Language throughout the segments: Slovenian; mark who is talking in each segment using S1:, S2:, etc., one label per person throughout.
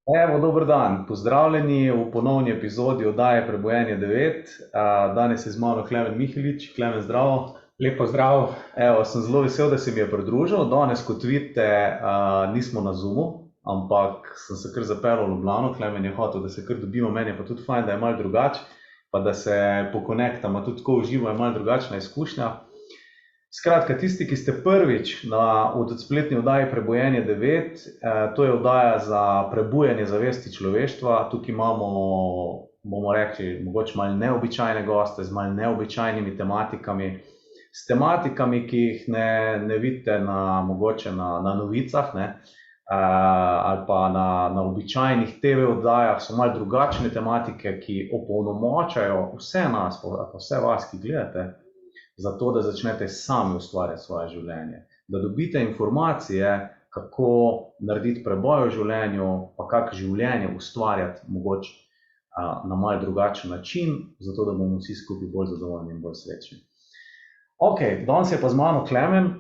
S1: Evo, dober dan. Pozdravljeni v ponovni epizodi oddaje Prebujenje 9. Danes je z mano Klemen Mihelič. Klemen, zdravo.
S2: Lep pozdrav.
S1: Evo, sem zelo vesel, da se mi je pridružil. Danes, kot vidite, nismo na Zoomu, ampak sem se kar zapeljal v Ljubljano. Klemen je hotel, da se kar dobimo, meni je pa tudi fajn, da je malo drugače, pa da se pokonektamo tudi tako v živo, je malo drugačna izkušnja. Skratka, tisti, ki ste prvič v spletni oddaji Prebujenje 9, to je oddaja za prebujanje zavesti človeštva. Tukaj imamo, bomo rekli, mogoče malo neobičajne goste z malo neobičajnimi tematikami, s tematikami, ki jih ne vidite mogoče na novicah, ne, ali pa na običajnih TV oddajah. So malo drugačne tematike, ki opolnomočajo vse nas, pa vse vas, ki gledate, zato, da začnete sami ustvarjati svoje življenje. Da dobite informacije, kako narediti preboj v življenju, pa kako življenje ustvarjati mogoče na malo drugačen način, zato da bomo vsi skupaj bolj zadovoljni in bolj srečni. Ok, danes je pa z mano Klemen,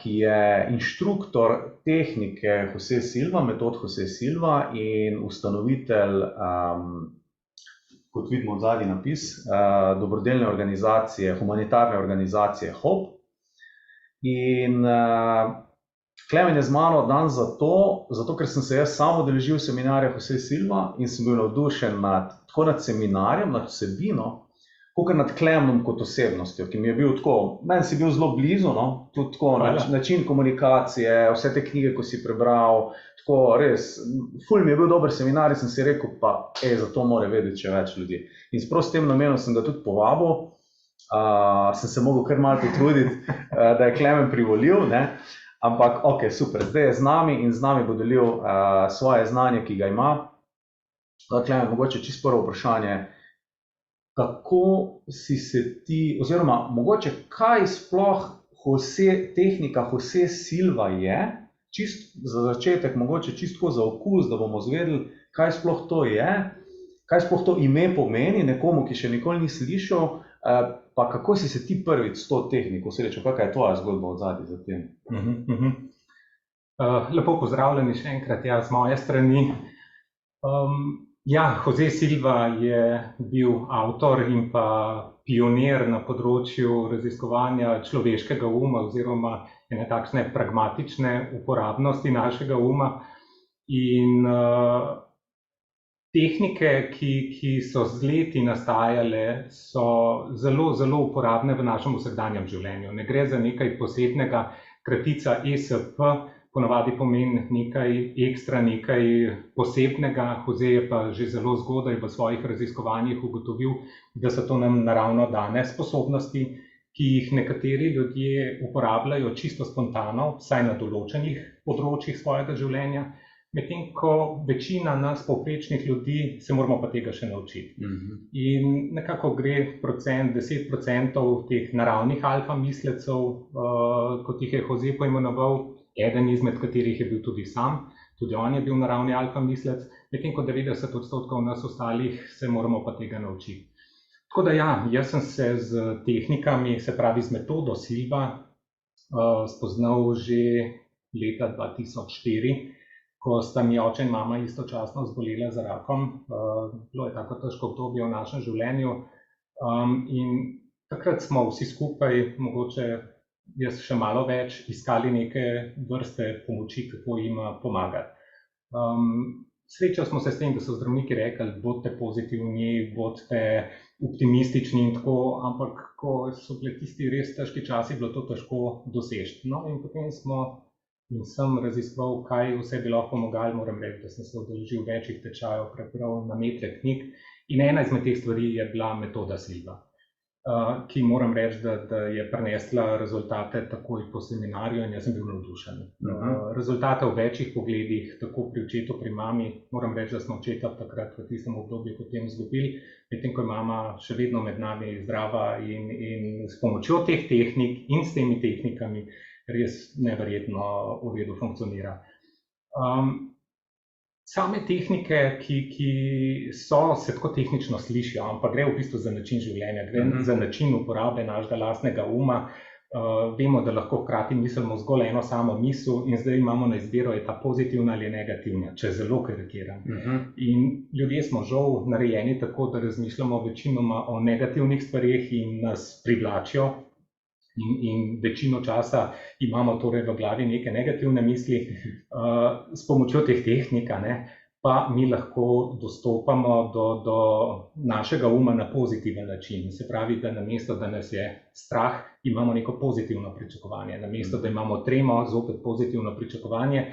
S1: ki je inštruktor tehnike Jose Silva, metod Jose Silva in ustanovitelj, kot vidimo od zadnji napis, dobrodelne organizacije, humanitarne organizacije HOP. In Klemen je z mano danes zato ker sem se jaz sam udeležil seminarja Jose Silva in sem bil navdušen tako nad seminarjem, nad vsebino, kakor nad Klemenom kot osebnostjo, ki mi je bil tako, meni si bil zelo blizu, no, tudi tako način komunikacije, vse te knjige, ko si prebral, tako res, ful mi je bil dober seminar in sem si rekel, pa zato mora vedeti še več ljudi. In s tem namenom sem ga tudi povabil, sem se mogel kar malo potruditi, da je Klemen privolil, ne, ampak ok, super, zdaj je z nami in z nami bo delil svoje znanje, ki ga ima. Klemen, mogoče čisto prvo vprašanje, kako si se ti, oziroma mogoče kaj sploh tehnika Jose Silva je, čist za začetek, mogoče čisto za okus, da bomo zvedeli, kaj sploh to je, kaj sploh to ime pomeni nekomu, ki še nikoli ni slišal, pa kako si se ti prvič s to tehniko srečal, kakšna je tvoja zgodba od zadaj za tem?
S2: Lepo pozdravljeni še enkrat, ja, z moje strani. Ja, Jose Silva je bil avtor in pa pionir na področju raziskovanja človeškega uma oziroma ene takšne pragmatične uporabnosti našega uma. In tehnike, ki so z leti nastajale, so zelo, zelo uporabne v našem vsakdanjem življenju. Ne gre za nekaj posebnega, kratica ESP ponavadi pomeni nekaj ekstra, nekaj posebnega. Jose je pa že zelo zgodaj v svojih raziskovanjih ugotovil, da so to nam naravno dane sposobnosti, ki jih nekateri ljudje uporabljajo čisto spontano, vsaj na določenih področjih svojega življenja, medtem ko večina nas, povprečnih ljudi, se moramo pa tega še naučiti. In nekako gre 10% teh naravnih alfa mislecev, kot jih je Jose poimenoval, eden izmed katerih je bil tudi sam, tudi on je bil naravni alfa mislec, medtem ko 90% nas ostalih se moramo pa tega naučiti. Tako da ja, jaz sem se z tehnikami, se pravi z metodo Silva, spoznal že leta 2004, ko sta mi oče in mama istočasno zbolela za rakom. Bilo je tako težko obdobje v našem življenju in takrat smo vsi skupaj, mogoče jaz še malo več, iskali neke vrste pomoči, kako jim pomagati. Srečali smo se s tem, da so zdravniki rekli, bodite pozitivni, bodite optimistični in tako, ampak ko so bili tisti res težki časi, bilo to težko doseči. No, in potem sem raziskoval, kaj vse bi lahko pomagali. Moram reči, da sem se udeležil večjih tečajev, prebral na metre knjig in ena izmed teh stvari je bila metoda Silva, ki moram reči, da je prinesla rezultate takoj po seminarju in jaz sem bil navdušen. Rezultate v večjih pogledih, tako pri očetu, pri mami. Moram reči, da smo očeta takrat v tistem obdobju potem izgubili, medtem ko je mama še vedno med nami zdrava in s pomočjo teh tehnik in s temi tehnikami res neverjetno v redu funkcionira. Same tehnike, ki se tako tehnično slišijo, ampak gre v bistvu za način življenja, gre za način uporabe našega lastnega uma, Vemo, da lahko hkrati mislimo zgolj eno samo misel in zdaj imamo na izbiro, je ta pozitivna ali negativna, če zelo karikiram. In ljudje smo žal narejeni tako, da razmišljamo večinoma o negativnih stvareh in nas privlačijo in večino časa imamo torej v glavi neke negativne misli. S pomočjo teh tehnik, pa mi lahko dostopamo do našega uma na pozitiven način. Se pravi, da namesto, da nas je strah, imamo neko pozitivno pričakovanje. Namesto, da imamo tremo, zopet pozitivno pričakovanje.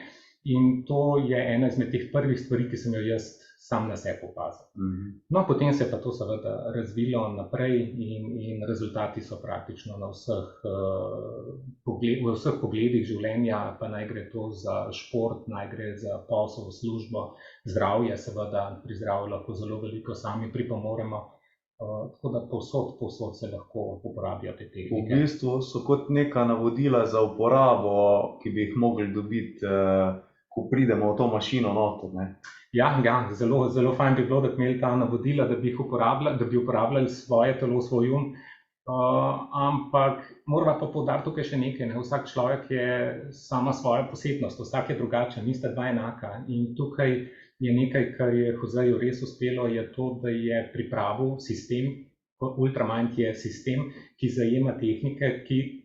S2: In to je ena izmed teh prvih stvari, ki sem jo jaz sam na sebi opazil. No, potem se je pa to seveda razvilo naprej in rezultati so praktično na v vseh pogledih življenja, pa naj gre to za šport, naj gre za posel, službo, zdravje, seveda pri zdravju lahko zelo veliko sami pripomoremo. Tako da povsod se lahko uporabijo te tehnike.
S1: V bistvu so kot neka navodila za uporabo, ki bi jih mogli dobiti, ko pridemo v to mašino noter, ne?
S2: Ja, zelo fajn bi bilo, da bi imeli ta navodila, da bi uporabljali svoje telo, svoj um. Ampak moramo pa poudariti tukaj še nekaj, Vsak človek je sama svoja posebnost, vsak je drugačen, nista dva enaka. In tukaj je nekaj, kar je Joseju res uspelo, je to, da je pripravil sistem, Ultramind je sistem, ki zajema tehnike, ki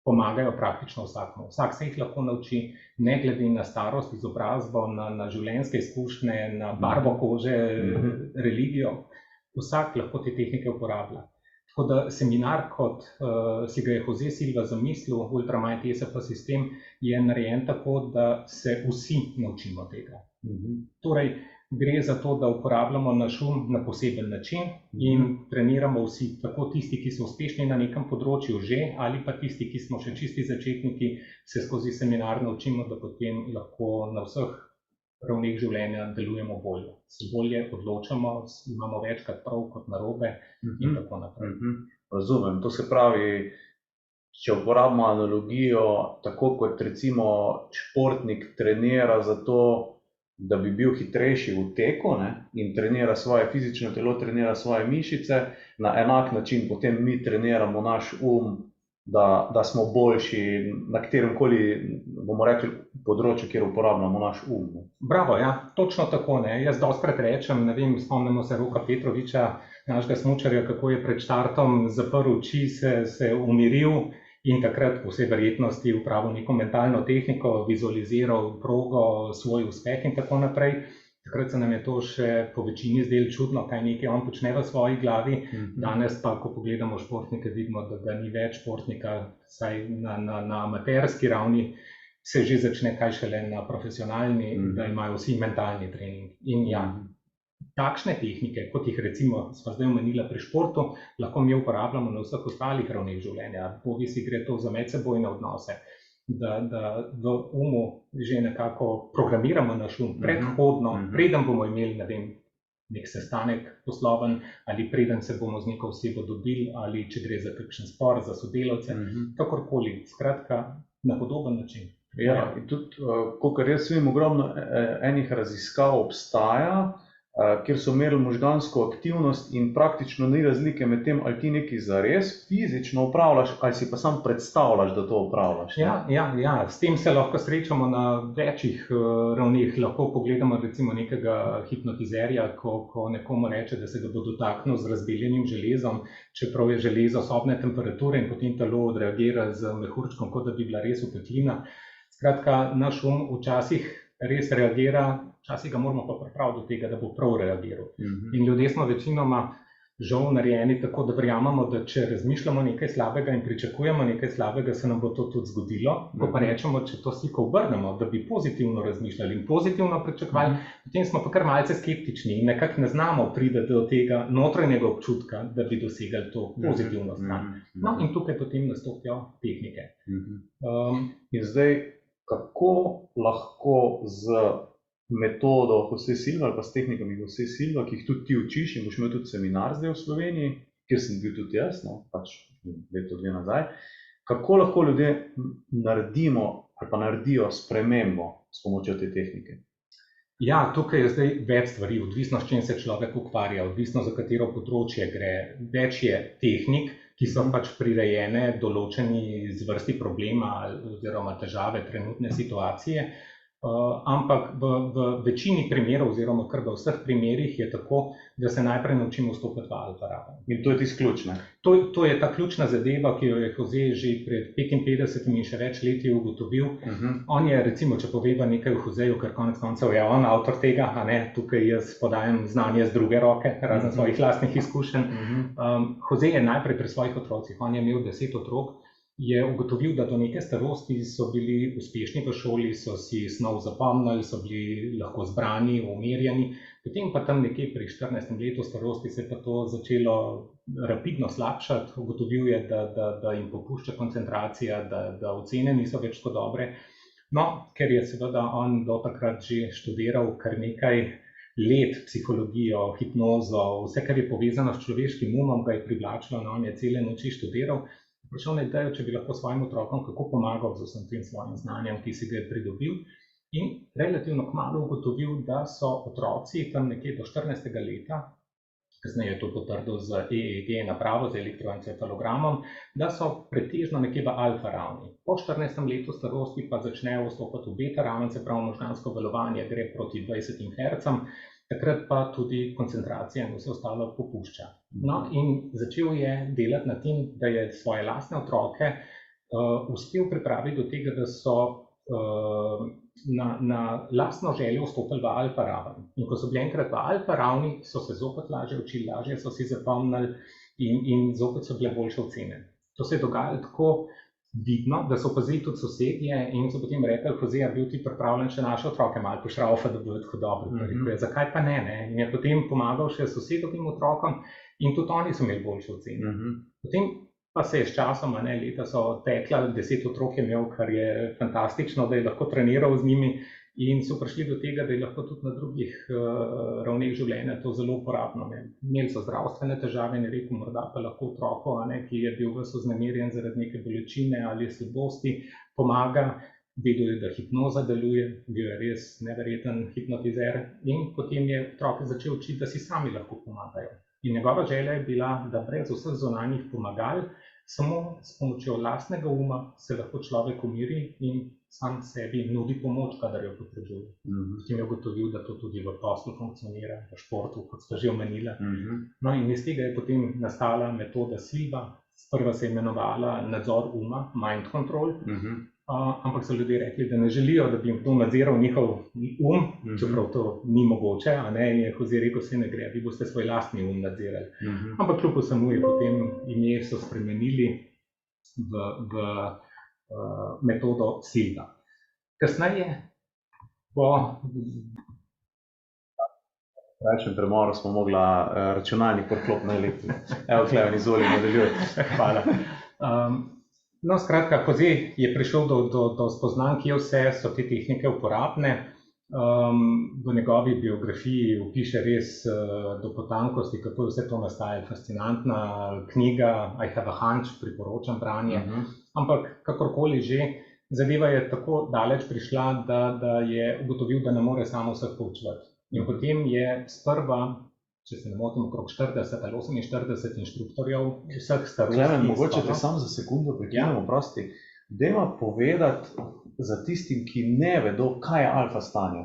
S2: pomagajo praktično vsakmu. Vsak se jih lahko nauči, ne glede na starost, izobrazbo, na življenjske izkušnje, na barvo kože, religijo. Vsak lahko te tehnike uporablja. Tako da seminar, kot si ga je Jose Silva zamislil, Ultramind ESP sistem, je narejen tako, da se vsi naučimo tega. Torej, gre za to, da uporabljamo naš um na poseben način in treniramo vsi, tako tisti, ki so uspešni na nekem področju že, ali pa tisti, ki smo še čisti začetniki, se skozi seminar naučimo, da potem lahko na vseh ravneh življenja delujemo bolje. Se bolje odločamo, imamo večkrat prav kot narobe in tako naprej.
S1: Razumem, to se pravi, če uporabimo analogijo, tako kot recimo športnik trenira za to, da bi bil hitrejši v teku, in trenira svoje fizično telo, trenira svoje mišice, na enak način potem mi treniramo naš da smo boljši na kateremkoli, bomo rekli, področju, kjer uporabljamo naš
S2: Bravo, ja, točno tako, Jaz dostikrat rečem, spomnimo se Roka Petroviča, našega smučarja, kako je pred štartom zaprl oči, se umiril in takrat po vsej verjetnosti upravil neko mentalno tehniko, vizualiziral progo, svoj uspeh in tako naprej. Takrat se nam je to še po večini zdelo čudno, kaj nekaj on počne v svoji glavi. Danes pa, ko pogledamo športnike, vidimo, da ni več športnika, saj na amaterski ravni se že začne, kaj šele na profesionalni, da imajo vsi mentalni trening. In ja, takšne tehnike, kot jih recimo sva zdaj omenila pri športu, lahko mi uporabljamo na vseh ostalih ravneh življenja. Bodisi gre to za medsebojne odnose, da v umu že nekako programiramo naš predhodno, preden bomo imeli, nek sestanek posloven, ali preden se bomo z neko osebo dobili, ali če gre za kakšen spor, za sodelavce, kakorkoli, skratka, na podoben način.
S1: Ja, in tudi, kakor jaz vem, ogromno enih raziskav obstaja, kjer so merili možgansko aktivnost in praktično ni razlike med tem, ali ti nekaj zares fizično opravljaš, ali si pa sam predstavljaš, da to opravljaš.
S2: Ja, s tem se lahko srečamo na večjih ravneh. Lahko pogledamo recimo nekega hipnotizerja, ko nekomu reče, da se ga bo dotaknil z razbeljenim železom, čeprav je železo sobne temperature in potem telo odreagira z mehurčkom, kot da bi bila res opeklina. Skratka, naš včasih res reagira, včasih ga moramo pa pripraviti do tega, da bo prav reagiral. In ljudje smo večinoma žal narejeni tako, da verjamemo, da če razmišljamo nekaj slabega in pričakujemo nekaj slabega, se nam bo to tudi zgodilo. Ko pa rečemo, če to sliko obrnemo, da bi pozitivno razmišljali in pozitivno pričakovali, potem smo pa kar malce skeptični in nekako ne znamo priti do tega notranjega občutka, da bi dosegali to pozitivno stran. No, in tukaj potem nastopijo tehnike.
S1: In zdaj, kako lahko z metodo Jose Silva ali pa s tehnikami Jose Silva, ki jih tudi ti učiš in boš imel tudi seminar zdaj v Sloveniji, kjer sem bil tudi jaz, pač leto, dve nazaj, kako lahko ljudje naredijo spremembo s pomočjo te tehnike?
S2: Ja, tukaj je zdaj več stvari, odvisno s čim se človek ukvarja, odvisno za katero področje gre. Več je tehnik, ki so pač prirejene določeni zvrsti problema oziroma težave trenutne situacije. Ampak v večini primerov, oziroma kar v vseh primerih je tako, da se najprej naučimo vstopiti v alfa raven.
S1: In to je tisto ključno.
S2: To je ta ključna zadeva, ki jo je Jose že pred 55 in še več leti ugotovil. On je, recimo, če poveva nekaj o Joseju, ker konec koncev je on avtor tega, a ne, tukaj jaz podajam znanje z druge roke, razen svojih lastnih izkušenj. Jose je najprej pri svojih otrocih, on je imel 10 otrok, je ugotovil, da do neke starosti so bili uspešni v šoli, so si snov zapomnili, so bili lahko zbrani, umirjeni. Potem pa tam nekje pri 14. letu starosti se je pa to začelo rapidno slabšati. Ugotovil je, da jim popušča koncentracija, da ocene niso več tako dobre. No, ker je seveda on do takrat že študiral kar nekaj let psihologijo, hipnozo, vse, kar je povezano s človeškim umom, ga je privlačilo, no, on je cele noči študiral. Prišel na idejo, če bi lahko svojim otrokom kako pomagal z vsem tem svojim znanjem, ki si ga je pridobil, in relativno kmalu ugotovil, da so otroci tam nekje do 14. leta, kasneje je to potrdil z EEG napravo, z elektroencefalogramom, da so pretežno nekje v alfa ravni. Po 14. letu starosti pa začnejo vstopati v beta raven, se pravi možgansko valovanje gre proti 20 Hz, takrat pa tudi koncentracija in vse ostalo popušča. No, in začel je delati na tem, da je svoje lastne otroke uspel pripraviti do tega, da so na lastno željo vstopili v alfa raven. In ko so bili enkrat v alfa ravni, so se zopet lažje učili, lažje so si zapomnili in zopet so bile boljše ocene. To se je dogajalo tako vidno, da so opazili tudi sosedje in so potem rekli, Jose, a bil ti pripravljen še naše otroke malo pošraufati, da bodo tako dobri. Rekel, zakaj pa ne? In je potem pomagal še sosedovim otrokom in tudi oni so imeli boljše ocene. Potem pa se je s časom, leta so tekla, 10 otrok je imel, kar je fantastično, da je lahko treniral z njimi in so prišli do tega, da je lahko tudi na drugih ravneh življenja to zelo uporabno. Imeli so zdravstvene težave, ne rekel, morda pa lahko otroku, ki je bil ves vznemirjen zaradi neke bolečine ali slabosti, pomaga, vedel je, da hipnoza deluje, bil je res neverjeten hipnotizer in potem je otroke začel učiti, da si sami lahko pomagajo. In njegova želja je bila, da brez vseh zunanjih pomagal, samo s pomočjo lastnega uma se lahko človek umiri in sam sebi nudi pomoč, kadar jo potrebuje. Potem je ugotovil, da to tudi v poslu funkcionira, v športu, kot ste že omenila. No in iz tega je potem nastala metoda Silva. Sprva se je imenovala nadzor uma, mind control, ampak so ljudje rekli, da ne želijo, da bi jim to nadziral njihov čeprav to ni mogoče, in je Jose rekel, se ne gre, vi boste svoj lastni nadzirali. Ampak kljub vsemu je potem ime so spremenili v metodo Silva. Kasneje, po
S1: krajšem premoru smo mogla računalnik priklopiti na elektriko. Evo, Kleven, izvoli, nadaljuj.
S2: Hvala. No, skratka, Jose je prišel do spoznanj, kje vse so te tehnike uporabne. V njegovi biografiji opiše res do potankosti, kako je vse to nastaja. Fascinantna knjiga, I have a hunch, priporočam branje. Ampak kakorkoli že, zadeva je tako daleč prišla, da je ugotovil, da ne more samo vseh poučevati. In potem je sprva, če se ne motim, okrog 40 ali 48 inštruktorjev vseh starosti.
S1: Klemen, mogoče te samo za sekundo prekinem, prosti. Dajmo povedati za tistim, ki ne vedo, kaj je alfa stanje.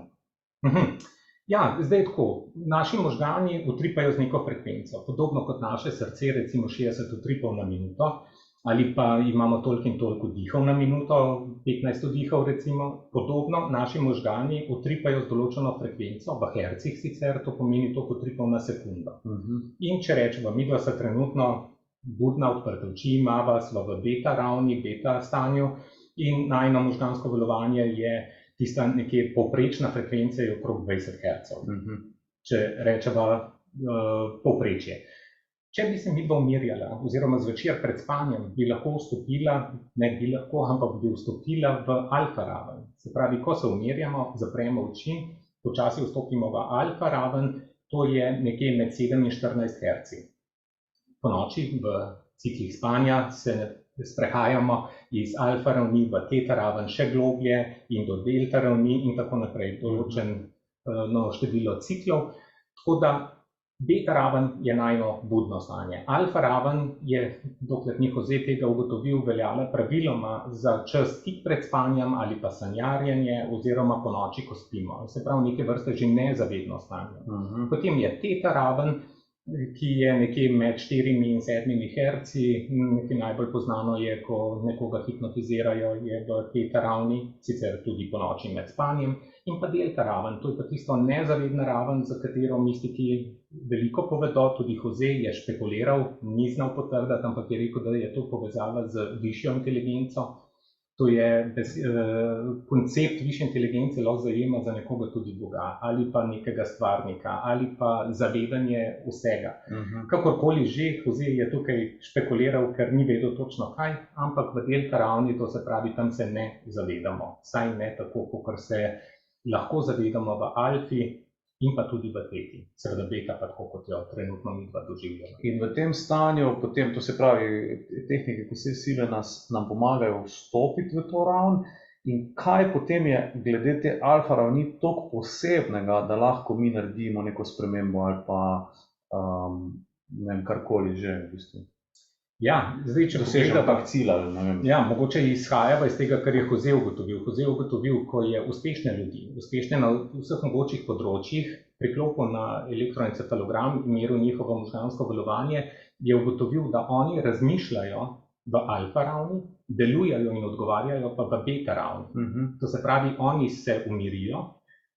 S2: Ja, zdaj tako. Naši možgani utripajo z neko frekvenco. Podobno kot naše srce, recimo 60 utripov na minuto. Ali pa imamo toliko in toliko dihov na minuto, 15 vdihov recimo. Podobno naši možgani utripajo z določeno frekvenco, v hercih sicer, to pomeni toliko utripov na sekundo. In če rečemo, midva sta trenutno budna, odprte oči imava, sva v beta ravni, beta stanju in najino možgansko valovanje je tista nekje povprečna frekvenca je okrog 20 Hz. Če rečeva povprečje. Če bi se midva umirjala, oziroma zvečer pred spanjem, bi lahko vstopila, ne bi lahko, ampak bi vstopila v alfa raven. Se pravi, ko se umirjamo, zapremo oči, počasi vstopimo v alfa raven, to je nekje med 7 in 14 Hz. Po noči v ciklih spanja se sprehajamo iz alfa ravni v teta raven še globlje in do delta ravni in tako naprej, določeno število ciklov. Tako da Beta raven je najno budno stanje. Alfa raven je, dokler ni Jose tega ugotovil, veljala praviloma za čas tik pred spanjem ali pa sanjarjenje oziroma po noči, ko spimo. Se pravi, neke vrste že nezavedno stanje. Potem je teta raven, ki je nekje med 4 in 7 herci. Nekaj najbolj poznano je, ko nekoga hipnotizirajo, je v teta ravni, sicer tudi po noči med spanjem. In pa delta raven, to je pa tisto nezavedna raven, za katero mistiki veliko povedo, tudi Jose je špekuliral, ni znal potrditi, ampak je rekel, da je to povezava z višjo inteligenco. To je koncept višje inteligence lahko zajema za nekoga tudi Boga, ali pa nekega stvarnika, ali pa zavedanje vsega. Kakorkoli že, Jose je tukaj špekuliral, ker ni vedel točno kaj, ampak v delta ravni, to se pravi, tam se ne zavedamo. Saj ne tako, kot se lahko zavedamo v alfi in pa tudi v teti. Seveda beta pa tako, kot jo trenutno midva doživljamo.
S1: In v tem stanju, potem, to se pravi, tehnike kosej sile nam pomagajo vstopiti v to raven. In kaj potem je glede te alfa ravni toliko posebnega, da lahko mi naredimo neko spremembo ali pa ne vem, karkoli že v bistvu?
S2: Ja, zdaj, če
S1: dosežemo tak cilj ali ne vem.
S2: Ja, mogoče izhajava iz tega, kar je Jose ugotovil. Jose je ugotovil, ko je uspešne ljudi, uspešne na vseh mogočih področjih, priklopil na elektroencefalogram in meril njihovo možgansko valovanje, je ugotovil, da oni razmišljajo v alfa ravni, delujejo in odgovarjajo pa v beta ravni. To se pravi, oni se umirijo,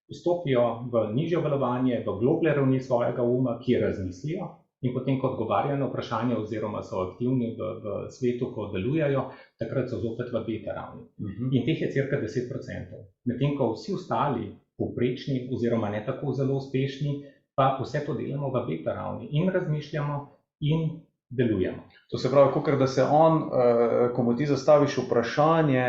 S2: vstopijo v nižjo valovanje, v globlje ravni svojega uma, ki razmislijo, in potem, ko odgovarjajo na vprašanje oziroma so aktivni v svetu, ko delujejo, takrat so zopet v beta ravni. In teh je cirka 10%. Medtem, ko vsi ostali, povprečni oziroma ne tako zelo uspešni, pa vse to delamo v beta ravni in razmišljamo in delujemo.
S1: To se pravi, kakor da se on, ko mu ti zastaviš vprašanje,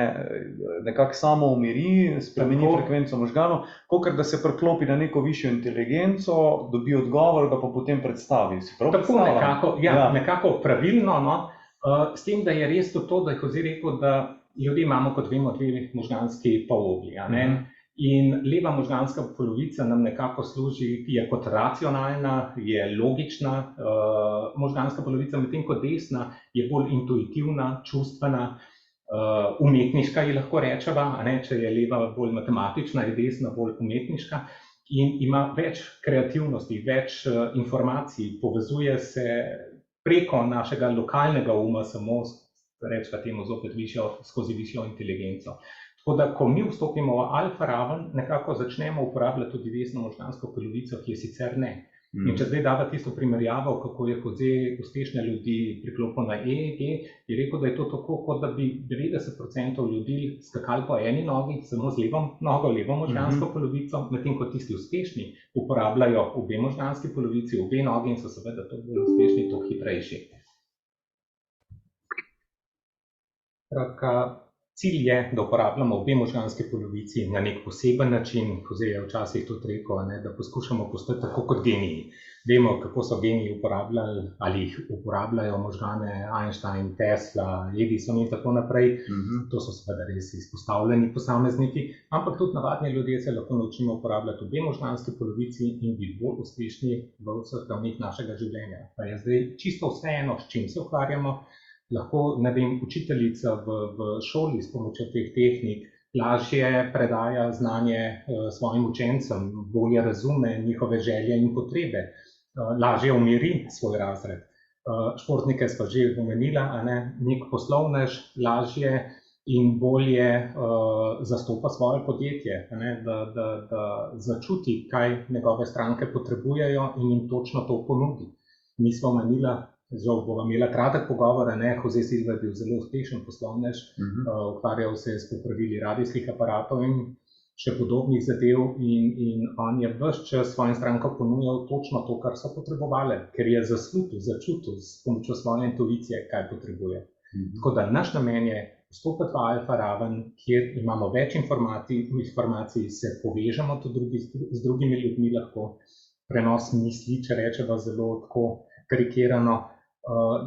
S1: nekako samo umiri, spremeni frekvenco možganov, kakor da se priklopi na neko višjo inteligenco, dobi odgovor, ga pa potem predstavi.
S2: Tako nekako, ja, nekako pravilno, no. S tem, da je res to, da je Jose rekel, da ljudje imamo, kot vemo, dve možganski polobli, a ne? In leva možganska polovica nam nekako služi, je kot racionalna, je logična možganska polovica, medtem ko desna je bolj intuitivna, čustvena, umetniška, ji lahko rečeva, a ne, če je leva bolj matematična, je desna bolj umetniška in ima več kreativnosti, več informacij, povezuje se preko našega lokalnega uma, samo rečeva temu zopet skozi višjo inteligenco. Tako da, ko mi vstopimo v alfa raven, nekako začnemo uporabljati tudi desno možgansko polovico, ki je sicer ne. In če zdaj dava tisto primerjavo, kako je Jose uspešne ljudi priklopil na EEG, je rekel, da je to tako, kot da bi 90% ljudi skakali po eni nogi, samo z levo nogo, levo možgansko polovico, medtem ko tisti uspešni uporabljajo obe možganski polovici, obe nogi in so seveda to bolj uspešni, to hitrejši. Cilj je, da uporabljamo obe možganski polovici na nek poseben način. Jose je včasih tudi rekel, da poskušamo postati tako kot geniji. Vemo, kako so geniji uporabljali ali jih uporabljajo možgane Einstein, Tesla, Edison in tako naprej. To so seveda res izpostavljeni posamezniki, ampak tudi navadni ljudje se lahko naučimo uporabljati obe možganski polovici in biti bolj uspešni v vseh ravneh našega življenja. Pa je zdaj čisto vseeno, s čim se ukvarjamo. Lahko, ne vem, učiteljica v šoli s pomočjo teh tehnik lažje predaja znanje svojim učencem, bolje razume njihove želje in potrebe, lažje umiri svoj razred. Športnike sva že omenila, a ne, nek poslovnež lažje in bolje zastopa svoje podjetje, a ne, da začuti, kaj njegove stranke potrebujejo in jim točno to ponudi. Mi sva omenila, žal bova imela kratek pogovor, Jose Silva je bil zelo uspešen poslovnež, ukvarjal se je s popravili radijskih aparatov in še podobnih zadev in on je ves čas svojim strankam ponujal točno to, kar so potrebovali, ker je začutil s pomočjo svoje intuicije, kaj potrebuje. Tako da naš namen je vstopiti v alfa raven, kjer imamo več informacij, se povežemo tudi z drugimi ljudmi lahko, prenos misli, če rečeva zelo tako karikirano,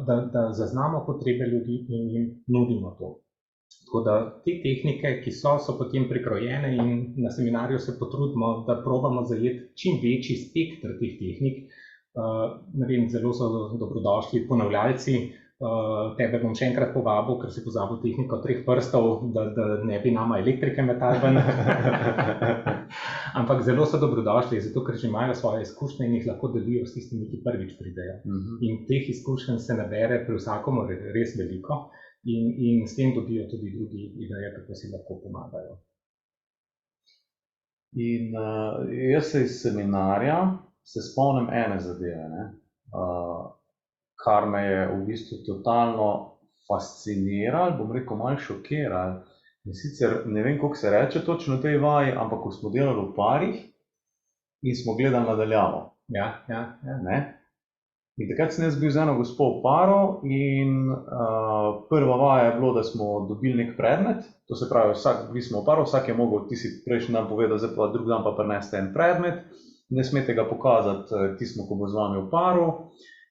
S2: da zaznamo potrebe ljudi in jim nudimo to. Tako da te tehnike, ki so potem prikrojene in na seminarju se potrudimo, da probamo zajeti čim večji spekter teh tehnik, Ne vem, zelo so dobrodošli ponavljalci. Tebe bom še enkrat povabil, ker si pozabil tehniko 3 prstov, da ne bi nama elektrike metali ven. Ampak zelo so dobrodošli, zato ker že imajo svoje izkušnje in jih lahko delijo s tistimi, ki prvič pridejo. In teh izkušenj se nabere pri vsakomur res veliko in s tem dobijo tudi drugi ideje, kako si lahko pomagajo.
S1: In jaz se iz seminarja se spomnim ene zadeve, kar me je v bistvu totalno fasciniralo, bom rekel malo šokiralo. In sicer ne vem, kako se reče točno v tej vaji, ampak ko smo delali v parih in smo gledali nadaljavo. Ne? In takrat sem jaz bil z eno gospo v paru in prva vaja je bilo, da smo dobili nek predmet, to se pravi, vi smo v paru, vsak je mogel, ti si prejšnji dan povedal, zdaj pa drug dan pa prineste en predmet, ne smete ga pokazati tismo, ko bo z vami v paru.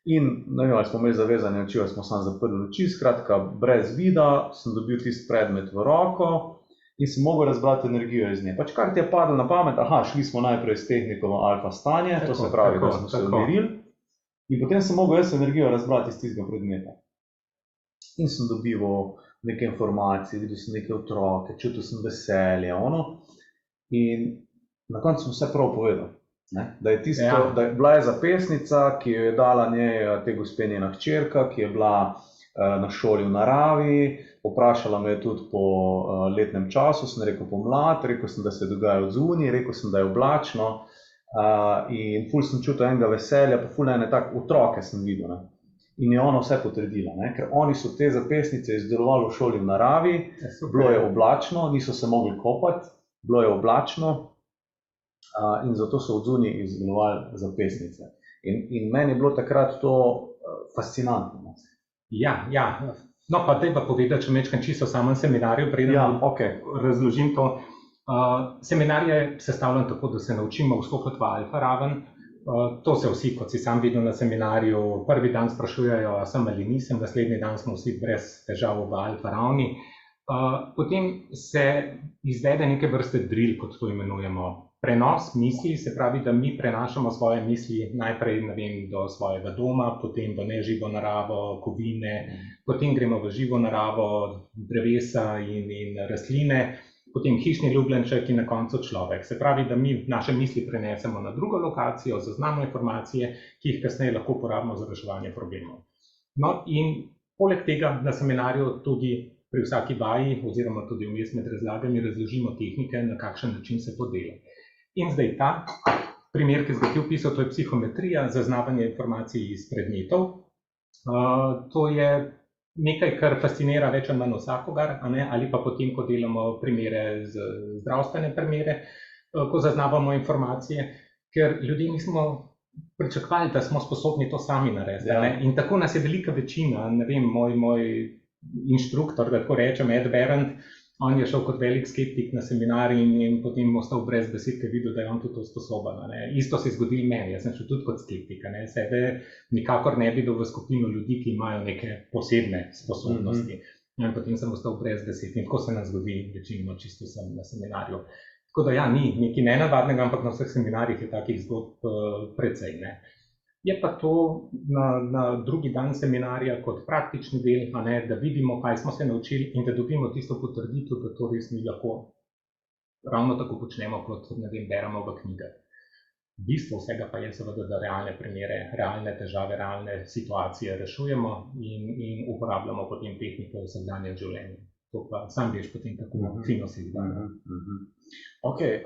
S1: In ne vem, ali smo imeli zavezanje oči, ali smo samo zaprli oči, skratka, brez vida, sem dobil tisti predmet v roko in sem mogel razbrati energijo iz nje. Pač kar ti je padlo na pamet, šli smo najprej s tehniko v alfa stanje, to se pravi, da smo se umirili. In potem sem mogel jaz energijo razbrati iz tistega predmeta. In sem dobival neke informacije, videl sem neke otroke, čutil sem veselje, in na koncu sem vse prav povedal. Da je tisto, da je bila zapesnica, ki jo je dala njej te gospe njena hčerka, ki je bila na šoli v naravi, vprašala me je tudi po letnem času, sem rekel pomlad, rekel sem, da se dogaja odzunaj, rekel sem, da je oblačno in ful sem čutil enega veselja, pa ful ene tak otroke sem videl. In je ona vse potrdila, ker oni so te zapesnice izdelovali v šoli v naravi, bilo je oblačno, niso se mogli kopati, bilo je oblačno. In zato so odzunaj izdelovali zapesnice. In meni je bilo takrat to fascinantno.
S2: Ja. No, pa daj pa povedati, če mečkam čisto o samem seminarju, preden razložim to. Seminar je sestavljen tako, da se naučimo vstopiti v alfa raven. To se vsi, kot si sam videl na seminarju, prvi dan sprašujejo, a sem ali nisem, naslednji dan smo vsi brez težav v alfa ravni. Potem se izvede neke vrste drill, kot to imenujemo. Prenos misli, se pravi, da mi prenašamo svoje misli najprej, do svojega doma, potem v neživo naravo, kovine, potem gremo v živo naravo, drevesa in rastline, potem hišni ljubljenček in na koncu človek. Se pravi, da mi naše misli prenesemo na drugo lokacijo, zaznamo informacije, ki jih kasneje lahko uporabimo za reševanje problemov. No, in poleg tega na seminarju tudi pri vsaki vaji oziroma tudi vmes med razlagami razložimo tehnike, na kakšen način se to dela. In zdaj ta primer, ki sem ga opisal, to je psihometrija, zaznavanje informacij iz predmetov. To je nekaj, kar fascinira več ali manj vsakogar, ali pa potem, ko delamo primere, zdravstvene primere, ko zaznavamo informacije, ker ljudje nismo pričakovali, da smo sposobni to sami narediti. In tako nas je velika večina, ne vem, moj inštruktor, da tako rečem, Ed Berendt, on je šel kot velik skeptik na seminar in potem ostal brez besed, ker videl, da je on tudi to sposoben. Isto se je zgodilo meni, jaz sem šel tudi kot skeptik. Sebe nikakor ne bi dal v skupino ljudi, ki imajo neke posebne sposobnosti. In potem sem ostal brez besed in tako se nam zgodi večinoma čisto sem na seminarju. Tako da ni nekaj nenavadnega, ampak na vseh seminarjih je takih zgodb precej. Je pa to na drugi dan seminarja kot praktični del, da vidimo, kaj smo se naučili in da dobimo tisto potrditev, da to res mi lahko ravno tako počnemo, kot beremo v knjigah. Bistvo vsega pa je seveda, da realne primere, realne težave, realne situacije rešujemo in uporabljamo potem tehnike v vsakdanjem življenju. To pa sam veš potem tako fino se izdaja.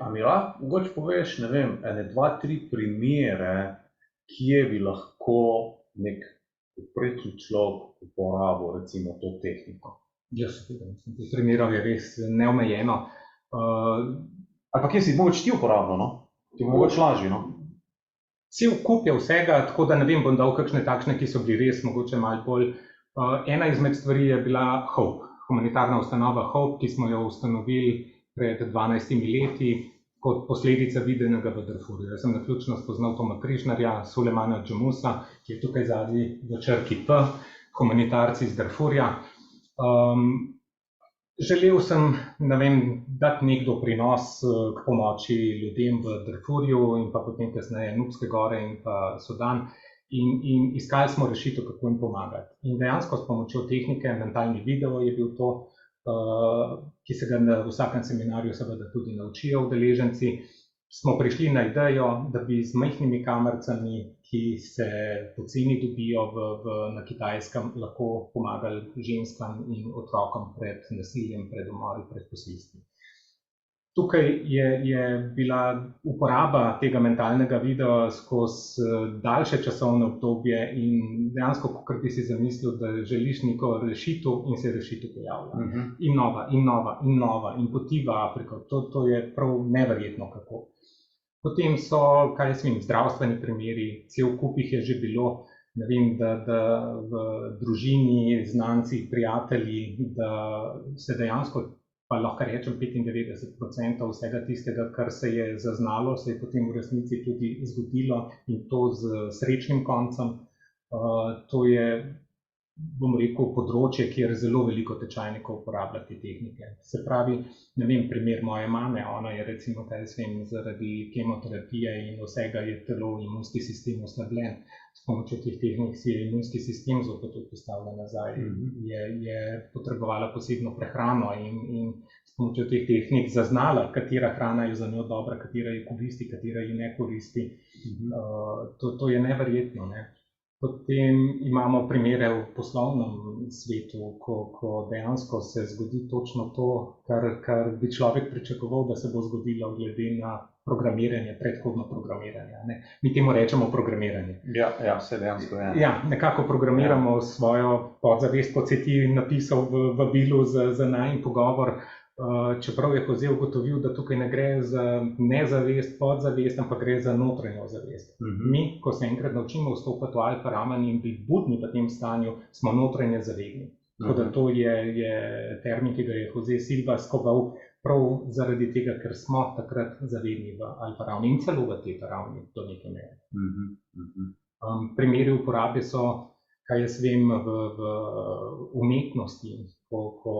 S1: A mi lahko mogoče poveš, ne vem, 1, 2, 3 primere, kje bi lahko nek povprečni človek uporabil recimo to tehniko?
S2: Teh primerov je res neomejeno.
S1: Ali pa kje si mogoče ti uporabljal, ti mogoče lažje,
S2: Cel kup je vsega, tako da ne vem, bom dal kakšne takšne, ki so bili res mogoče malo bolj. Ena izmed stvari je bila HOPE, humanitarna ustanova HOPE, ki smo jo ustanovili pred 12 leti, kot posledica videnega v Darfurju. Jaz sem naključno spoznal Toma Križnarja, Sulemana Džamusa, ki je tukaj zadnji v črki P, humanitarci iz Darfurja. Želel sem, dati nek doprinos k pomoči ljudem v Darfurju in pa potem kasneje Nubske gore in pa Sudan. in iskali smo rešitev, kako jim pomagati. In dejansko s pomočjo tehnike, mentalni video je bil to, ki se ga na vsakem seminarju seveda tudi naučijo udeleženci, smo prišli na idejo, da bi z majhnimi kamericami, ki se poceni dobijo na Kitajskem, lahko pomagali ženskam in otrokom pred nasiljem, pred umori, pred posilstvi. Tukaj je bila uporaba tega mentalnega videa skozi daljše časovno obdobje in dejansko, kot bi si zamislil, da želiš neko rešitev in se rešitev pojavlja. In nova, in nova, in nova, in poti v Afriko. To je prav neverjetno kako. Potem so, kaj jaz vem, zdravstveni primeri, cel kup jih je že bilo, ne vem, da v družini, znanci, prijatelji, da se dejansko, pa lahko rečem 95% vsega tistega, kar se je zaznalo, se je potem v resnici tudi zgodilo in to z srečnim koncem. To je, bom rekel, področje, kjer zelo veliko tečajnikov uporablja te tehnike. Se pravi, ne vem, primer moje mame, ona je recimo, kaj jaz vem, zaradi kemoterapije in vsega je telo, imunski sistem oslabljen. S pomočjo teh tehnik si je imunski sistem zopet postavlja nazaj, je potrebovala posebno prehrano in s pomočjo teh tehnik zaznala, katera hrana je za njo dobra, katera ji koristi, katera ji ne koristi. To je neverjetno, ne. Potem imamo primere v poslovnem svetu, ko dejansko se zgodi točno to, kar bi človek pričakoval, da se bo zgodilo glede na programiranje, predhodno programiranje. Ne? Mi temu rečemo programiranje.
S1: Ja, vse dejansko je.
S2: Ja, nekako programiramo svojo podzavest, kot si ti napisal v vabilu za najin pogovor, čeprav je Jose ugotovil, da tukaj ne gre za nezavest, podzavest, ampak gre za notranjo zavest. Mi, ko se enkrat naučimo vstopati v alfa ramen in biti budni v tem stanju, smo notranje zavedni. Tako da to je termin, ki ga je Jose Silva skoval prav zaradi tega, ker smo takrat zavedni v alfa ravni in celo v teta ravni do neke mere. Primeri uporabe so, kaj jaz vem, v umetnosti, ko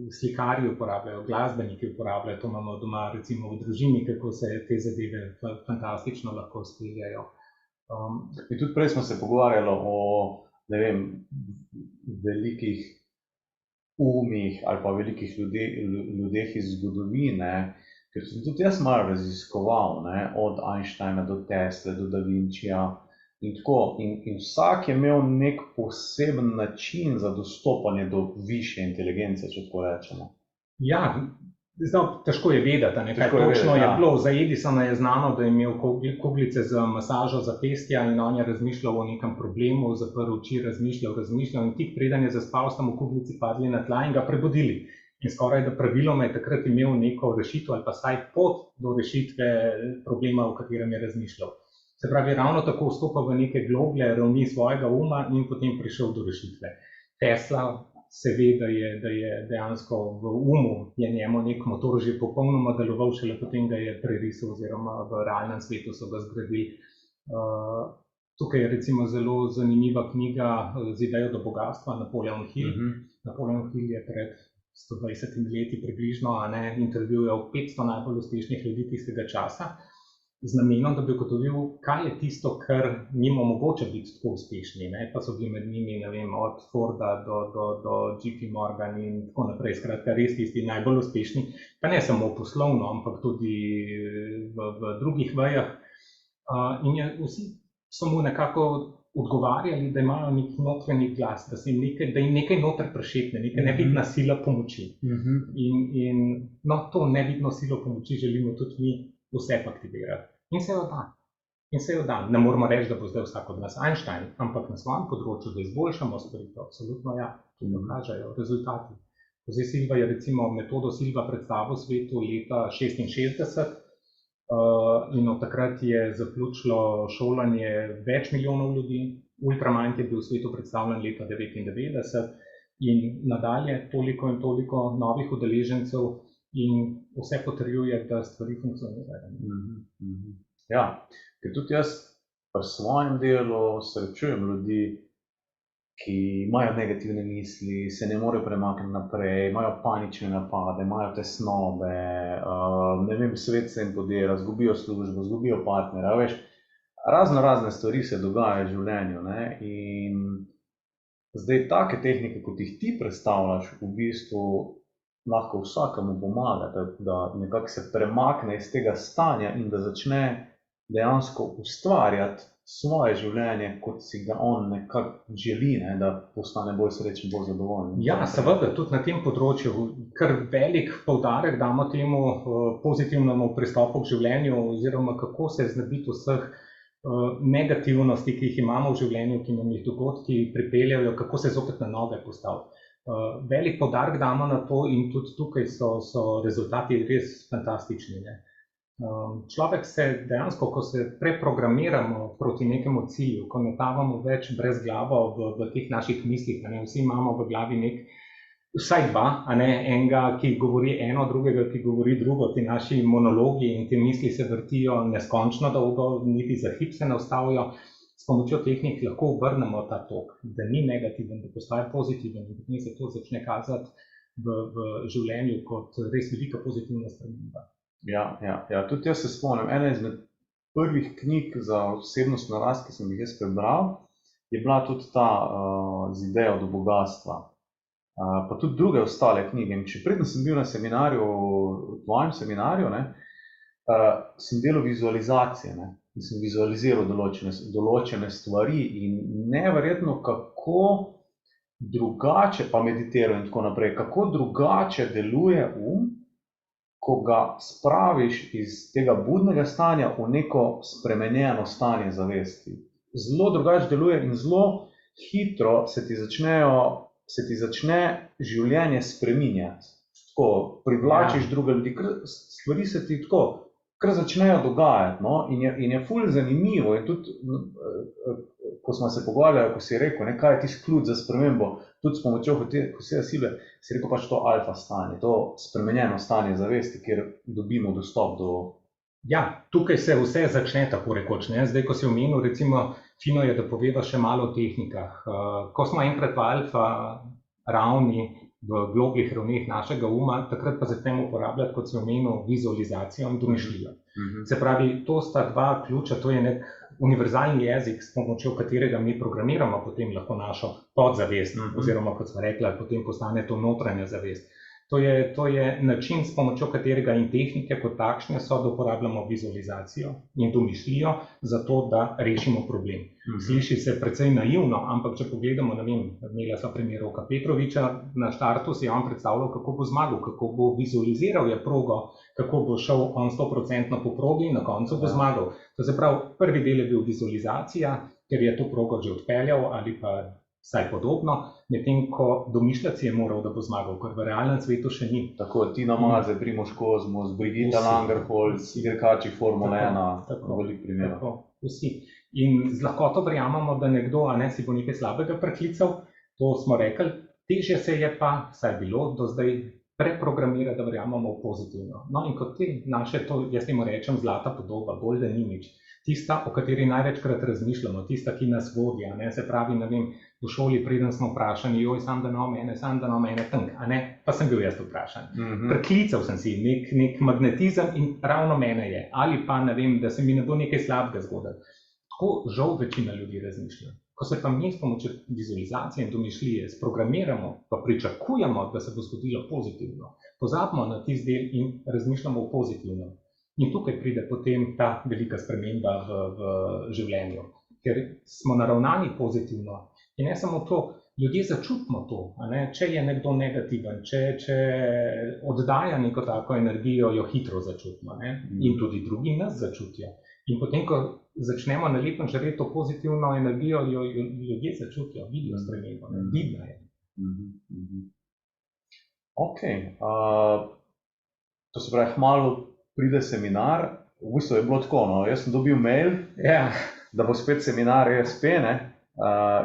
S2: slikarji uporabljajo, glasbeniki uporabljajo, to imamo doma recimo v družini, kako se te zadeve fantastično lahko speljajo.
S1: In tudi prej smo se pogovarjali o, ne vem, velikih umih ali pa velikih ljudeh iz zgodovine, ker sem tudi jaz malo raziskoval, ne, od Einsteina do Tesle, do Da Vincija, in tako, in vsak je imel nek poseben način za dostopanje do višje inteligence, če tako rečemo.
S2: Ja, težko je vedeti, kaj točno je bilo. Za Edisona je znano, da je imel kuglice za masažo zapestja in on je razmišljal o nekem problemu, zaprl oči, razmišljal in tik preden je zaspal, sta mu kuglici padli na tla in ga prebudili. In skoraj da praviloma je takrat imel neko rešitev ali pa vsaj pot do rešitve problema, o katerem je razmišljal. Se pravi, ravno tako vstopa v neke globlje ravni svojega uma in potem prišel do rešitve. Tesla se ve, da je dejansko v umu, je njemu nek motor že popolnoma deloval, šele potem ga je prerisal oziroma v realnem svetu so ga zgradili. Tukaj je recimo zelo zanimiva knjiga Z idejo do bogatstva, Napoleon Hill. Napoleon Hill je pred 120 leti približno intervjuval 500 najbolj uspešnih ljudi tistega časa, z namenom, da bi ugotovil, kaj je tisto, kar njim omogoča biti tako uspešni. Pa so bili med njimi, ne vem, od Forda do JP Morgan in tako naprej, skratka res tisti najbolj uspešni, pa ne samo poslovno, ampak tudi v drugih vejah. In vsi so mu nekako odgovarjali, da imajo nek notranji glas, da jim nekaj noter prešetne, neka nevidna sila pomoči. In to nevidno silo pomoči želimo tudi mi vse aktivirati. In se jo da. Ne moramo reči, da bo zdaj vsak od nas Einstein, ampak na svojem področju, da izboljšamo stvari, to absolutno ja, to dokažejo rezultati. Jose Silva je recimo metodo Silva predstavil svetu leta 1966 in od takrat je zaključilo šolanje več milijonov ljudi. Ultramind je bil v svetu predstavljen leta 1999 in nadalje toliko in toliko novih udeležencev in vse potrjuje, da stvari funkcionirajo.
S1: Ja, ker tudi jaz pri svojem delu srečujem ljudi, ki imajo negativne misli, se ne morejo premakniti naprej, imajo panične napade, imajo tesnobe, ne vem, svet se jim podira, zgubijo službo, zgubijo partnera, veš. razne stvari se dogajajo v življenju, ne? In zdaj take tehnike, kot jih ti predstavljaš, v bistvu lahko vsakemu pomaga, da nekako se premakne iz tega stanja in da začne dejansko ustvarjati svoje življenje, kot si ga on nekako želi, ne, da postane bolj srečen, bolj zadovoljen.
S2: Ja, seveda, tudi na tem področju, kar velik poudarek damo temu pozitivnemu pristopu k življenju, oziroma kako se znebiti vseh negativnosti, ki jih imamo v življenju, ki nam jih dogodki pripeljajo, kako se zopet na noge postaviti. Velik poudarek damo na to in tudi tukaj so rezultati res fantastični, ne. Človek se dejansko, ko se preprogramiramo proti nekemu cilju, ko metavamo več brezglavo v teh naših mislih, ne, vsi imamo v glavi vsaj dva, enega, ki govori eno, drugega, ki govori drugo, ti naši monologi in te misli se vrtijo neskončno dolgo, niti za hip se ne ustavijo. S pomočjo tehnik lahko obrnemo ta tok, da ni negativen, da postaje pozitiven in potem se to začne kazati v življenju kot res velika pozitivna sprememba.
S1: Ja, tudi jaz se spomnim, ena izmed prvih knjig za osebnostno rast, ki sem jih jaz prebral, je bila tudi ta z idejo do bogatstva. Pa tudi druge ostale knjige. In če preden sem bil na seminarju, v tvojem seminarju, ne, sem delal vizualizacije, ne, in sem vizualiziral določene stvari in neverjetno kako drugače, pa meditiral in tako naprej, kako drugače deluje ko ga spraviš iz tega budnega stanja v neko spremenjeno stanje zavesti. Zelo drugače deluje in zelo hitro se ti začne življenje spreminjati. Tako, privlačiš druge ljudi, stvari se ti tako, kar začnejo dogajati, no, in je ful zanimivo. In tudi, ko smo se pogovarjali, ko si rekel, kaj je tisti ključ za spremembo, tudi s pomočjo Jose Silve, si rekel pač to alfa stanje, to spremenjeno stanje zavesti, kjer dobimo dostop do...
S2: Ja, tukaj se vse začne tako rekoč, ne? Zdaj, ko si omenil, recimo, fino je, da poveva še malo o tehnikah. Ko smo enkrat v alfa ravni, v globljih ravneh našega uma, takrat pa začnemo uporabljati, kot si omenil, vizualizacijo in domišljijo. Se pravi, to sta dva ključa, to je nek univerzalni jezik, s pomočjo katerega mi programiramo potem lahko našo podzavest, oziroma, kot smo rekli, potem postane to notranja zavest. To je način, s pomočjo katerega in tehnike kot takšne so, da uporabljamo vizualizacijo in domišljijo za to, da rešimo problem. Sliši se precej naivno, ampak če pogledamo, ne vem, imela sva primer Roka Petroviča, na štartu si je on predstavljal, kako bo zmagal, kako bo vizualiziral je progo, kako bo šel on 100% po progi in na koncu bo zmagal. To se pravi, prvi del je bil vizualizacija, ker je to progo že odpeljal ali pa vsaj podobno, medtem ko domišljati je moral, da bo zmagal, ker v realnem svetu še ni.
S1: Tako, Tina Maze, Primož Kozmus, Brigitta Langerholz, dirkači Formule 1, veliko primerov.
S2: Tako, vsi. In z lahkoto verjamemo, da nekdo si bo nekaj slabega preklical, to smo rekli, težje se je pa, vsaj bilo do zdaj, preprogramirati, da verjamemo v pozitivno. No in kot te naše, to jaz temu rečem zlata podoba, bolj da ni nič. Tista, o kateri največkrat razmišljamo, tista, ki nas vodi, se pravi, ne vem, v šoli preden smo vprašani, joj, sam da na mene tank, pa sem bil jaz vprašan. Preklical sem si nek magnetizem in ravno mene je, ali pa ne vem, da se mi ne bo nekaj slabega zgodilo. Tako žal večina ljudi razmišlja. Ko se pa mi s pomočjo vizualizacije in domišljije sprogramiramo, pa pričakujemo, da se bo zgodilo pozitivno, pozabimo na tisti del in razmišljamo v pozitivno. In tukaj pride potem ta velika sprememba v življenju, ker smo naravnani pozitivno. In ne samo to, ljudje začutimo to, če je nekdo negativen, če oddaja neko tako energijo, jo hitro začutimo, in tudi drugi nas začutijo. In potem, ko začnemo na lepem žareti to pozitivno energijo, jo ljudje začutijo, vidijo spremembo, vidno je.
S1: Ok, to se pravi, kmalu pride seminar, v bistvu je bilo tako, jaz sem dobil mail, da bo spet seminar ESP,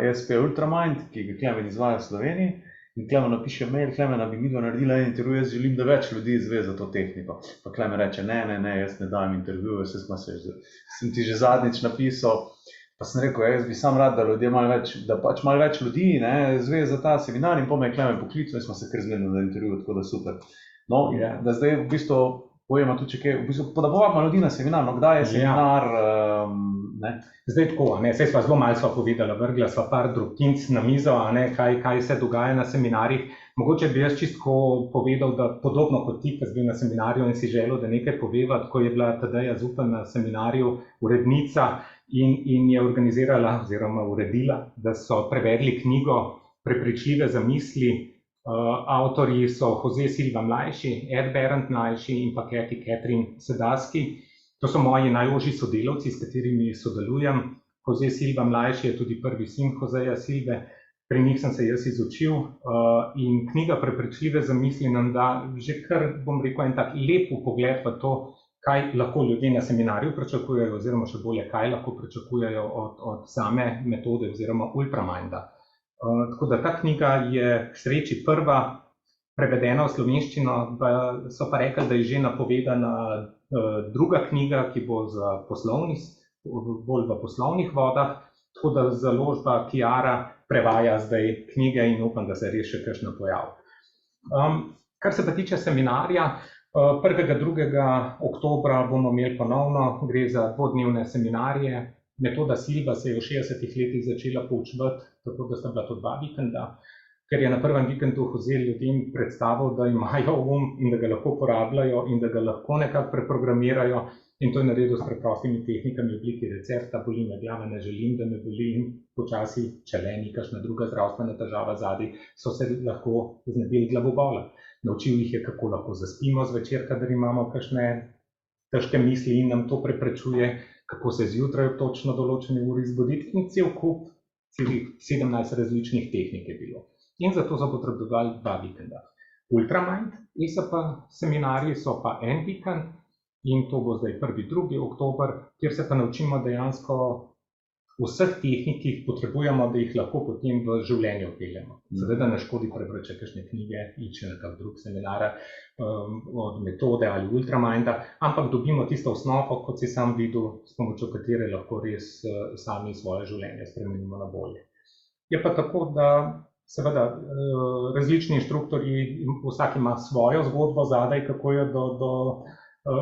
S1: ESP Ultramind, ki ga Klemen izvaja v Sloveniji, in Klemen napiše mail, Klemen, da bi midva naredila en intervju, jaz želim, da več ljudi izve za to tehniko. Pa Klemen reče, ne, jaz ne dajem intervju, sem ti že zadnjič napisal, pa sem rekel, jaz bi sam rad, da pač malo več ljudi izve za ta seminar, in potem je Klemen poklical in smo se kar zmenili za intervju, tako da super. No, da zdaj v bistvu povemo tudi, če kaj, v bistvu, da povabimo ljudi na seminar, kdaj je seminar, Ne?
S2: Zdaj tako, saj sva zelo malo povedala, vrgla sva par drobtinc na mizo, kaj se dogaja na seminarjih. Mogoče bi jaz čisto povedal, da podobno kot ti, ki si bil na seminarju in si želel, da nekaj poveva, tako je bila Tadeja Zupan na seminarju urednica in je organizirala oziroma uredila, da so prevedli knjigo Prepričljive zamisli. Avtorji so Jose Silva mlajši, Ed Berend mlajši in pa Catherine Sedaski. To so moji najožji sodelavci, s katerimi sodelujem. Jose Silva mlajši je tudi prvi sin Joseja Silve, pri njih sem se jaz izučil in knjiga Prepričljive zamisli nam da že kar, bom rekel, en tak lep pogled v to, kaj lahko ljudje na seminarju pričakujejo, oziroma še bolje, kaj lahko pričakujejo od same metode oziroma ultraminda. Tako da ta knjiga je k sreči prva prevedena v slovenščino, so pa rekli, da je že napovedana druga knjiga, ki bo bolj v poslovnih vodah, tako da založba Kiara prevaja zdaj knjige in upam, da se res še kakšna pojavi. Kar se pa tiče seminarja, 1. 2. oktobra bomo imeli ponovno, gre za dvodnevne seminarje. Metoda Silva se je v 60 letih začela poučevati, tako da sta bila to 2 vikenda, ker je na prvem vikendu Jose ljudem predstavil, da imajo in da ga lahko uporabljajo in da ga lahko nekako preprogramirajo, in to je naredil s preprostimi tehnikami v obliki recepta. Boli me glava, ne želim, da me boli, in počasi, če le ni kakšna druga zdravstvena težava zadaj, so se lahko znebili glavobola. Naučil jih je, kako lahko zaspimo zvečer, kadar imamo kakšne težke misli in nam to preprečuje, kako se zjutraj ob točno določeni uri zbuditi, in cel kup, celih 17 različnih tehnik je bilo. In zato so potrebovali 2 vikenda. Ultramind ESP seminarji so pa en vikend in to bo zdaj 1. 2. oktober, kjer se pa naučimo dejansko vseh tehnik, ki jih potrebujemo, da jih lahko potem v življenju peljemo. Seveda ne škodi prebrati kakšne knjige, iti na kak drug seminar od metode ali ultraminda, ampak dobimo tisto osnovo, kot si sam videl, s pomočjo katere lahko res sami svoje življenje spremenimo na bolje. Je pa tako, da seveda različni inštruktorji, vsak ima svojo zgodbo zadaj, kako je do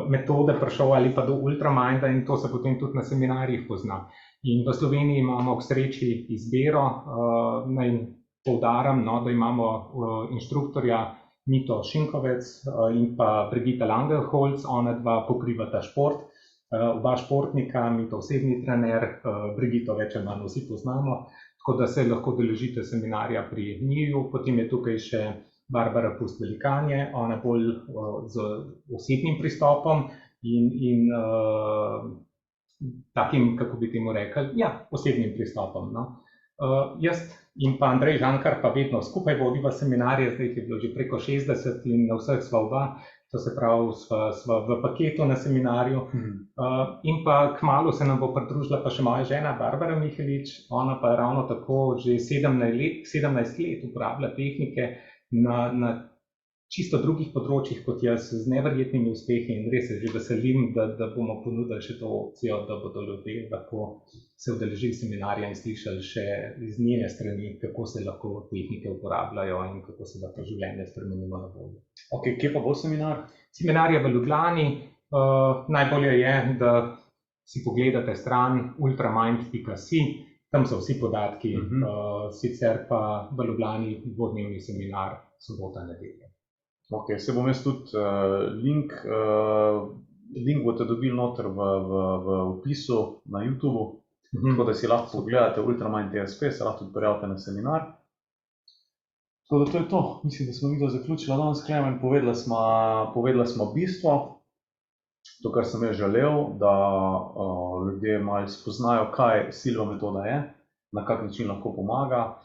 S2: metode prišel ali pa do ultraminda, in to se potem tudi na seminarjih pozna. In v Sloveniji imamo k sreči izbiro, naj poudarim, da imamo inštruktorja Mito Šinkovec in pa Brigitta Langelholz, ona dva pokrivata šport. Oba športnika, Mito osebni trener, Brigito več ali manj vsi poznamo, tako da se lahko udeležite seminarja pri njiju. Potem je tukaj še Barbara Pust-Velikanje, ona bolj z osebnim pristopom in takim, kako bi temu rekli, osebnim pristopom. Jaz in pa Andrej Žankar pa vedno skupaj vodiva seminarje, zdaj jih je bilo že preko 60 in na vseh sva oba, to se pravi, sva v paketu na seminarju. In pa kmalu se nam bo pridružila pa še moja žena Barbara Mihelič, ona pa ravno tako že 17 let uporablja tehnike na čisto drugih področjih kot jaz, z neverjetnimi uspehi, in res se že veselim, da bomo ponudili še to opcijo, da bodo ljudje lahko se udeležili seminarja in slišali še iz njene strani, kako se lahko tehnike uporabljajo in kako se lahko življenje spremenimo na bolje.
S1: Ok, kje pa bo seminar?
S2: Seminar je v Ljubljani. Najbolje je, da si pogledate stran ultramind.si, tam so vsi podatki, sicer pa v Ljubljani dvodnevni seminar, sobota, nedelja.
S1: Ok, se bom jaz tudi link boste dobili noter v opisu na YouTubeu, tako da si lahko pogledate Ultramind ESP, se lahko tudi prijavite na seminar. Tako da to je to. Mislim, da smo video zaključili danes, Klemen, povedali smo bistvo, to, kar sem jaz želel, da ljudje malo spoznajo, kaj Silva metoda je, na kak način lahko pomaga.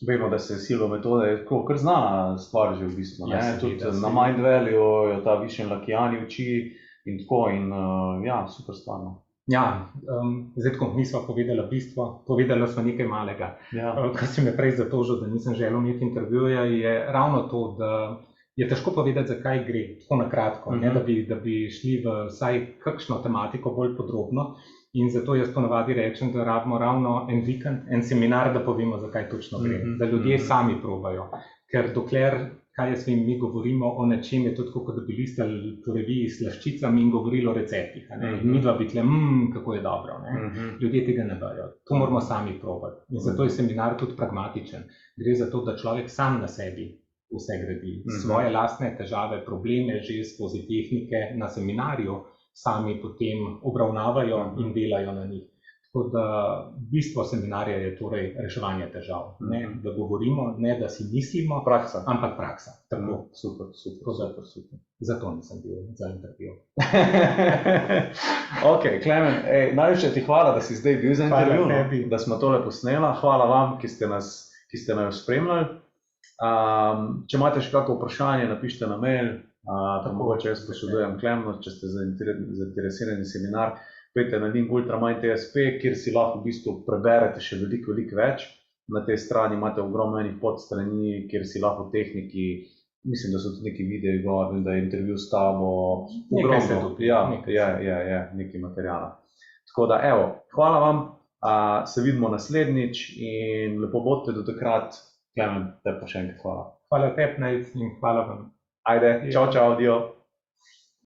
S1: Vemo, da se Silva metoda je kar znana stvar že v bistvu. Tudi na Mindvalue jo ta Vishen Lakhiani uči in tako, in super stvar.
S2: Zdaj tako, nisva povedala bistvo, povedala sva nekaj malega. Kar si me prej zatožil, da nisem želel imeti intervjuja, je ravno to, da je težko povedati, zakaj gre, tako na kratko, da bi šli v vsaj kakšno tematiko bolj podrobno. In zato jaz ponavadi rečem, da rabimo ravno en vikend, en seminar, da povemo, zakaj točno gre, da ljudje sami probajo. Ker dokler kaj jaz vem, mi govorimo o nečem, je to tako, kot da bi listali po reviji s slaščicami in govorili o receptih. In midva bi tle, kako je dobro. Ljudje tega ne vejo. To moramo sami probati. In zato je seminar tudi pragmatičen. Gre za to, da človek sam na sebi vse gradi. Svoje lastne težave, probleme že skozi tehnike na seminarju sami potem obravnavajo in delajo na njih. Tako da bistvo seminarja je torej reševanje težav. Ne, da govorimo, ne da si mislimo,
S1: Praksa.
S2: ampak praksa. Tako.
S1: Super.
S2: Zato nisem bil za intervju.
S1: Ok, Klemen, najlepše ti hvala, da si zdaj bil za intervju,
S2: tebi.
S1: da smo tole posnela. Hvala vam, ki ste me spremljali. Če imate še kakšno vprašanje, napišite na mail, mogoče jaz posredujem Klemenu, če ste zainteresirani seminar. Pejte na link Ultramind TSP, kjer si lahko v bistvu preberete še veliko več. Na tej strani imate ogromno enih podstrani, kjer si lahko tehniki, mislim, da so tudi neki videi gor, da je intervju s tabo.
S2: Nekaj se dobi.
S1: Nekaj materijala. Tako da, evo, hvala vam, se vidimo naslednjič in lepo bodite do takrat. Klemen, te pa še enkrat hvala.
S2: Hvala tebi, Nejc, in hvala vam.
S1: Ajde, čau, adijo.